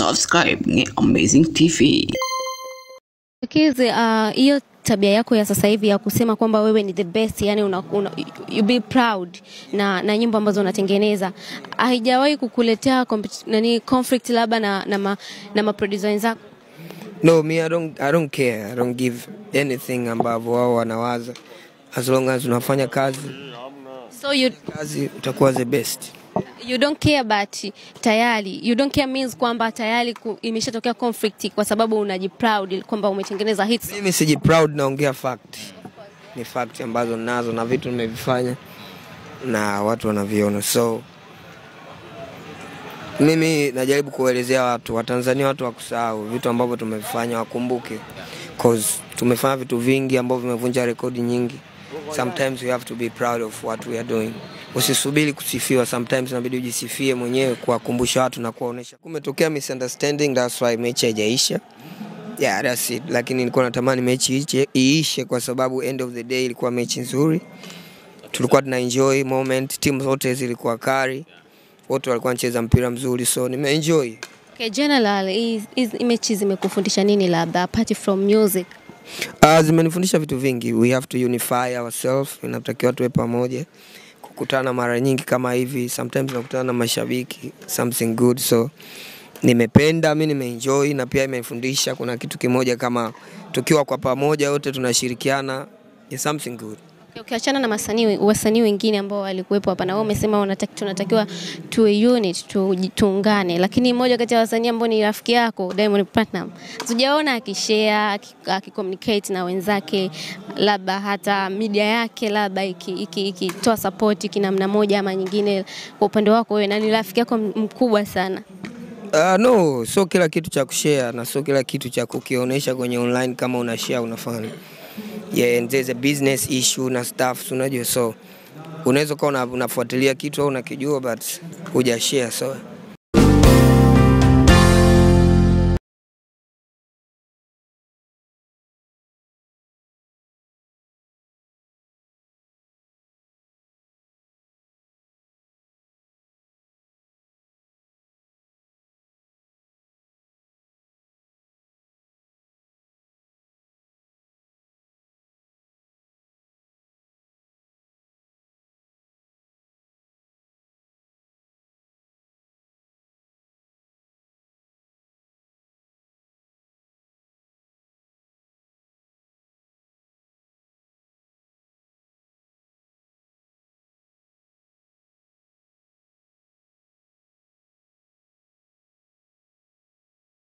subscribe ni Amazing TV. Kizi, hiyo tabia yako ya sasa hivi ya kusema kwamba wewe ni the best, yani you be proud na nyimbo ambazo unatengeneza, haijawahi kukuletea conflict labda na producer wenzako? No, me I don't care. I don't give anything ambavyo wao wanawaza, as long as unafanya kazi. So kazi utakuwa the best. You don't care, but tayari you don't care means kwamba tayari imeshatokea conflict kwa sababu unajiproud kwamba umetengeneza hits. Mimi sijiproud, naongea fact. Ni fact ambazo nazo na vitu nimevifanya na watu wanaviona. So mimi najaribu kuelezea watu wa Tanzania, watu wakusahau vitu ambavyo tumevifanya, wakumbuke, cause tumefanya vitu vingi ambavyo vimevunja rekodi nyingi. Sometimes we have to be proud of what we are doing. Usisubiri kusifiwa, sometimes inabidi ujisifie mwenyewe, kuwakumbusha watu na kuwaonesha. Kumetokea misunderstanding, that's why mechi haijaisha. Yeah, that's it. Lakini nilikuwa natamani mechi iishe kwa sababu end of the day ilikuwa mechi nzuri. Tulikuwa tuna enjoy moment, team zote zilikuwa kali. Wote walikuwa wanacheza mpira mzuri, so nimeenjoy. Okay, general, hizi mechi zimekufundisha nini labda apart from music? Zimenifundisha vitu vingi. We have to unify ourselves. Inatakiwa tuwe pamoja. Kukutana mara nyingi kama hivi, sometimes nakutana na mashabiki, something good. So nimependa, mimi nimeenjoy, na pia imenifundisha kuna kitu kimoja, kama tukiwa kwa pamoja wote tunashirikiana, is something good. Ukiachana na wasanii wengine ambao walikuwepo hapa, na wao umesema tunatakiwa tuwe unit, tuungane, lakini mmoja kati ya wasanii ambao ni rafiki yako, Diamond Platnumz, tujaona akishare, akicommunicate na wenzake, labda hata media yake labda ikitoa support kinamna moja ama nyingine. Kwa upande wako wewe, nani rafiki yako mkubwa sana? No, so kila kitu cha kushare na so kila kitu cha kukionyesha kwenye online kama una share unafanya. Yeah, and there's a business issue na stuff, unajua, so unaweza kuwa unafuatilia kitu au unakijua but hujashare, so